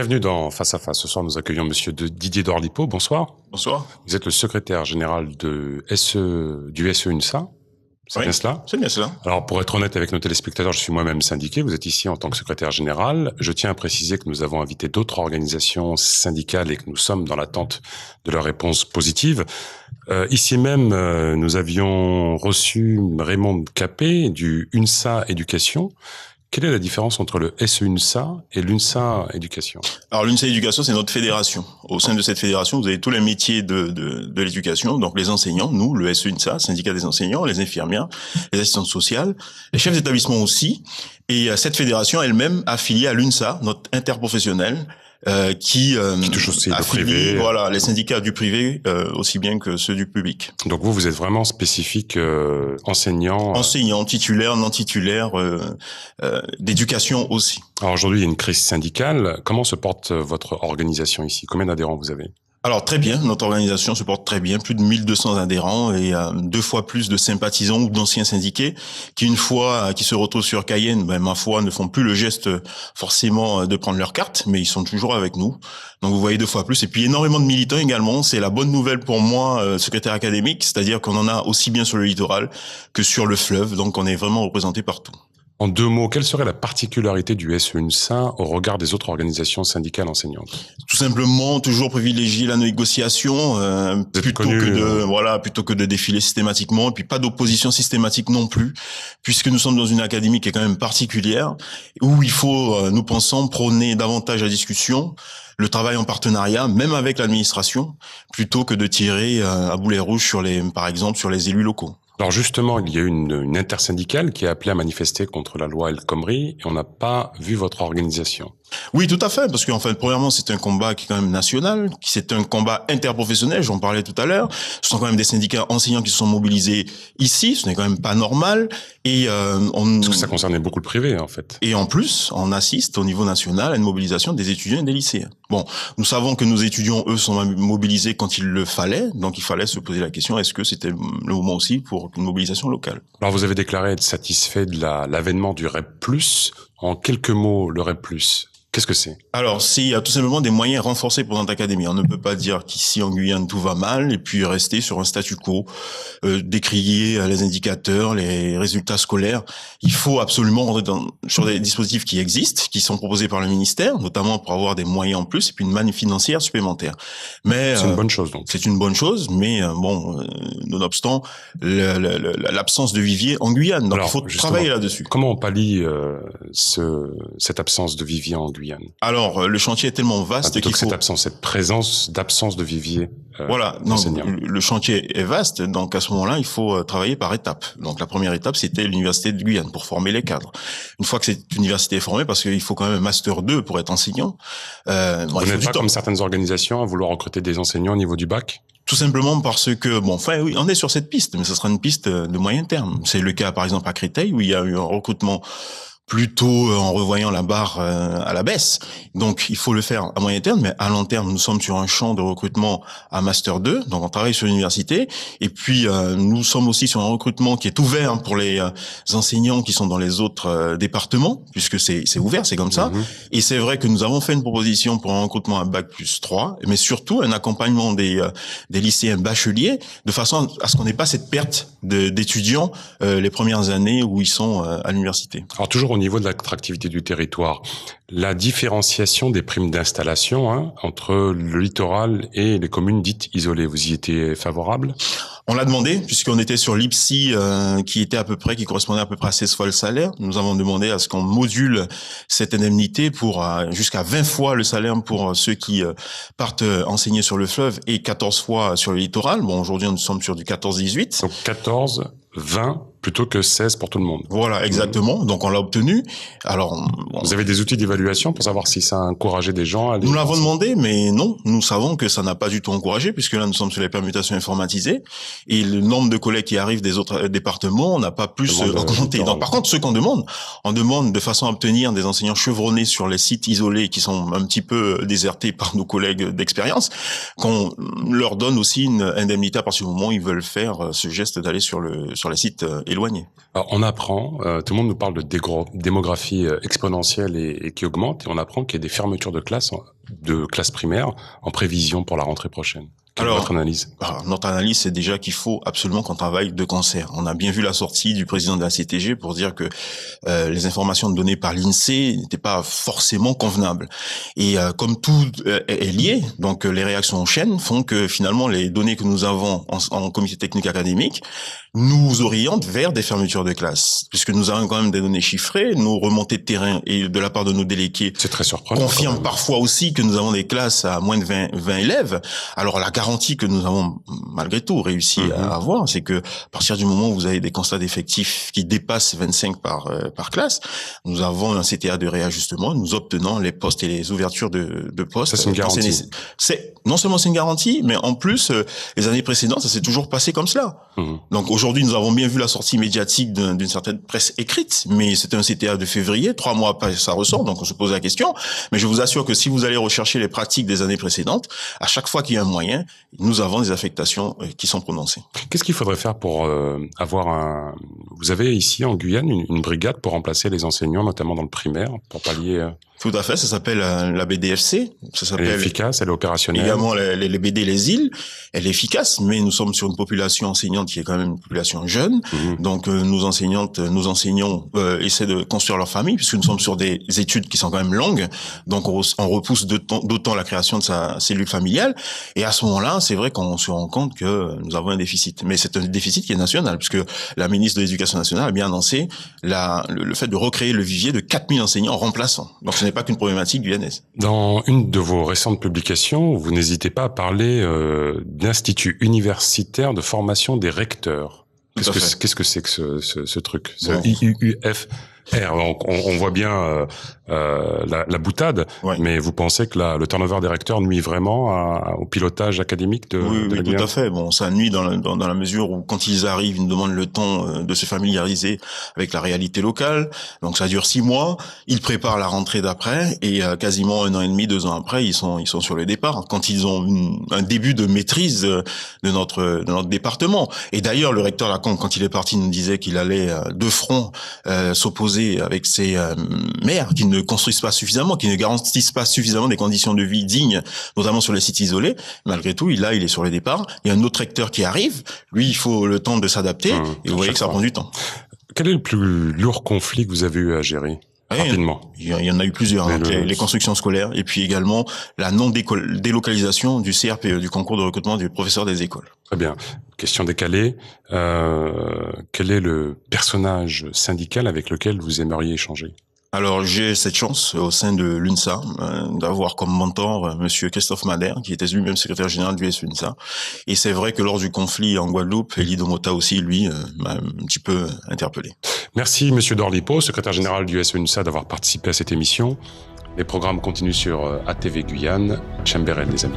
Bienvenue dans Face à Face. Ce soir, nous accueillons Monsieur Didier Dorlipo. Bonsoir. Bonsoir. Vous êtes le secrétaire général du SE-UNSA. C'est bien cela? C'est bien cela. Alors, pour être honnête avec nos téléspectateurs, je suis moi-même syndiqué. Vous êtes ici en tant que secrétaire général. Je tiens à préciser que nous avons invité d'autres organisations syndicales et que nous sommes dans l'attente de leur réponse positive. Ici même, nous avions reçu Raymond Capet du UNSA Éducation. Quelle est la différence entre le SE-UNSA et l'UNSA Éducation? Alors l'UNSA Éducation, c'est notre fédération. Au sein de cette fédération, vous avez tous les métiers de l'éducation, donc les enseignants, nous, le SE-UNSA, syndicat des enseignants, les infirmières, les assistantes sociales, les chefs d'établissement aussi. Et cette fédération elle-même affiliée à l'UNSA, notre interprofessionnel, qui touche aussi le affilie, privé. voilà, les syndicats du privé aussi bien que ceux du public. Donc vous êtes vraiment spécifique enseignant. Enseignant, titulaire, non titulaire, d'éducation aussi. Alors aujourd'hui, il y a une crise syndicale. Comment se porte votre organisation ici? Combien d'adhérents vous avez? Alors très bien, notre organisation se porte très bien, plus de 1200 adhérents et 2 fois plus de sympathisants ou d'anciens syndiqués qui une fois qui se retrouvent sur Cayenne, ma foi, ne font plus le geste forcément de prendre leur carte, mais ils sont toujours avec nous. Donc vous voyez 2 fois plus. Et puis énormément de militants également. C'est la bonne nouvelle pour moi, secrétaire académique, c'est-à-dire qu'on en a aussi bien sur le littoral que sur le fleuve. Donc on est vraiment représenté partout. En 2 mots, quelle serait la particularité du SE-UNSA au regard des autres organisations syndicales enseignantes? Tout simplement, toujours privilégier la négociation plutôt que de défiler systématiquement, et puis pas d'opposition systématique non plus, puisque nous sommes dans une académie qui est quand même particulière, où il faut, nous pensons, prôner davantage la discussion, le travail en partenariat, même avec l'administration, plutôt que de tirer à boulet rouge par exemple, sur les élus locaux. Alors justement, il y a eu une intersyndicale qui a appelé à manifester contre la loi El Khomri et on n'a pas vu votre organisation. Oui, tout à fait, parce qu'en fait, premièrement, c'est un combat qui est quand même national, c'est un combat interprofessionnel, j'en parlais tout à l'heure. Ce sont quand même des syndicats enseignants qui se sont mobilisés ici, ce n'est quand même pas normal. Et parce que ça concernait beaucoup le privé, en fait. Et en plus, on assiste au niveau national à une mobilisation des étudiants et des lycéens. Bon, nous savons que nos étudiants, eux, sont mobilisés quand il le fallait, donc il fallait se poser la question, est-ce que c'était le moment aussi pour une mobilisation locale? Alors, vous avez déclaré être satisfait de l'avènement du REP+. En quelques mots, le REP+, qu'est-ce que c'est? Alors, c'est tout simplement des moyens renforcés pour notre académie. On ne peut pas dire qu'ici en Guyane tout va mal et puis rester sur un statu quo, décrier les indicateurs, les résultats scolaires. Il faut absolument rentrer sur des dispositifs qui existent, qui sont proposés par le ministère, notamment pour avoir des moyens en plus et puis une manne financière supplémentaire. Mais c'est une bonne chose, donc. C'est une bonne chose, mais nonobstant l'absence de vivier en Guyane. Donc, alors, il faut travailler là-dessus. Comment on pallie cette absence de vivier en Guyane? Alors, le chantier est tellement vaste qu'il faut... cette présence d'absence de vivier. Voilà, le chantier est vaste, donc à ce moment-là, il faut travailler par étapes. Donc la première étape, c'était l'université de Guyane pour former les cadres. Une fois que cette université est formée, parce qu'il faut quand même un master 2 pour être enseignant. Vous n'êtes pas comme certaines organisations à vouloir recruter des enseignants au niveau du bac? Tout simplement parce que, oui, on est sur cette piste, mais ce sera une piste de moyen terme. C'est le cas, par exemple, à Créteil, où il y a eu un recrutement plutôt en revoyant la barre à la baisse. Donc, il faut le faire à moyen terme, mais à long terme, nous sommes sur un champ de recrutement à Master 2, donc on travaille sur l'université. Et puis, nous sommes aussi sur un recrutement qui est ouvert pour les enseignants qui sont dans les autres départements, puisque c'est ouvert, c'est comme ça. Et c'est vrai que nous avons fait une proposition pour un recrutement à Bac+3, mais surtout un accompagnement des lycéens bacheliers, de façon à ce qu'on n'ait pas cette perte d'étudiants les premières années où ils sont à l'université. Alors, toujours au niveau de l'attractivité du territoire, la différenciation des primes d'installation entre le littoral et les communes dites isolées, vous y étiez favorable? On l'a demandé, puisqu'on était sur l'IPSI qui correspondait à peu près à 16 fois le salaire. Nous avons demandé à ce qu'on module cette indemnité pour jusqu'à 20 fois le salaire pour ceux qui partent enseigner sur le fleuve et 14 fois sur le littoral. Bon, aujourd'hui, nous sommes sur du 14-18. Donc 14, 20 plutôt que 16 pour tout le monde. Voilà, exactement. Donc, on l'a obtenu. Alors, vous avez des outils d'évaluation pour savoir si ça a encouragé des gens à aller... Nous l'avons demandé, mais non. Nous savons que ça n'a pas du tout encouragé, puisque là, nous sommes sur les permutations informatisées. Et le nombre de collègues qui arrivent des autres départements n'a pas plus augmenté. Donc, par contre, ce qu'on demande, on demande de façon à obtenir des enseignants chevronnés sur les sites isolés qui sont un petit peu désertés par nos collègues d'expérience, qu'on leur donne aussi une indemnité à partir du moment où ils veulent faire ce geste d'aller sur les sites éloignés. Alors, on apprend, tout le monde nous parle de démographie exponentielle et qui augmente, et on apprend qu'il y a des fermetures de classes primaires en prévision pour la rentrée prochaine. Quelle est votre analyse? Notre analyse, c'est déjà qu'il faut absolument qu'on travaille de concert. On a bien vu la sortie du président de la CTG pour dire que les informations données par l'INSEE n'étaient pas forcément convenables. Et comme tout est lié, donc les réactions en chaîne font que finalement les données que nous avons en comité technique académique nous orientent vers des fermetures de classes, puisque nous avons quand même des données chiffrées, nos remontées de terrain et de la part de nos délégués c'est très surprenant, confirment parfois aussi que nous avons des classes à moins de 20 élèves. Alors la garantie que nous avons malgré tout réussi à avoir, c'est que à partir du moment où vous avez des constats d'effectifs qui dépassent 25 par classe, nous avons un CTA de réajustement, nous obtenons les postes et les ouvertures de postes. Ça, c'est une garantie. Non seulement c'est une garantie, mais en plus les années précédentes, ça s'est toujours passé comme cela. Donc aujourd'hui, nous avons bien vu la sortie médiatique d'une certaine presse écrite, mais c'était un CTA de février, 3 mois après ça ressort, donc on se pose la question. Mais je vous assure que si vous allez rechercher les pratiques des années précédentes, à chaque fois qu'il y a un moyen, nous avons des affectations qui sont prononcées. Qu'est-ce qu'il faudrait faire pour avoir Vous avez ici en Guyane une brigade pour remplacer les enseignants, notamment dans le primaire, pour pallier... Tout à fait, ça s'appelle la BDFC. Ça s'appelle. Elle est efficace, elle est opérationnelle. Également les BD les îles, elle est efficace, mais nous sommes sur une population enseignante qui est quand même une population jeune. Donc nos enseignants essaient de construire leur famille, puisque nous sommes sur des études qui sont quand même longues. Donc on repousse d'autant la création de sa cellule familiale. Et à ce moment-là, c'est vrai qu'on se rend compte que nous avons un déficit. Mais c'est un déficit qui est national, puisque la ministre de l'Éducation nationale a bien annoncé le fait de recréer le vivier de 4000 enseignants remplaçants. Donc ce n'est pas qu'une problématique guyanaise. Dans une de vos récentes publications, vous n'hésitez pas à parler d'institut universitaire de formation des recteurs. Qu'est-ce que c'est que ce truc, ce IUUFR? On voit bien la boutade, mais vous pensez que le turnover des recteurs nuit vraiment au pilotage académique de Oui, tout à fait. Bon, ça nuit dans la mesure où quand ils arrivent, ils nous demandent le temps de se familiariser avec la réalité locale. Donc ça dure 6 mois. Ils préparent la rentrée d'après et quasiment 1 an et demi, 2 ans après, ils sont sur le départ. Quand ils ont un début de maîtrise de notre département. Et d'ailleurs, le recteur Lacombe, quand il est parti, nous disait qu'il allait de front s'opposer avec ces maires qui ne construisent pas suffisamment, qui ne garantissent pas suffisamment des conditions de vie dignes, notamment sur les sites isolés. Malgré tout, il est sur le départ. Il y a un autre recteur qui arrive. Lui, il faut le temps de s'adapter. Et vous voyez que ça prend du temps. Quel est le plus lourd conflit que vous avez eu à gérer? Rapidement. Il y en a eu plusieurs, les constructions scolaires et puis également la non-délocalisation du CRPE, du concours de recrutement des professeurs des écoles. Très bien. Question décalée. Quel est le personnage syndical avec lequel vous aimeriez échanger? Alors, j'ai cette chance au sein de l'UNSA d'avoir comme mentor monsieur Christophe Madère, qui était lui-même secrétaire général du UNSA. Et c'est vrai que lors du conflit en Guadeloupe, Elie Domota aussi, lui, m'a un petit peu interpellé. Merci monsieur Dorlipo, secrétaire général du UNSA, d'avoir participé à cette émission. Les programmes continuent sur ATV Guyane. Chamberel, les amis.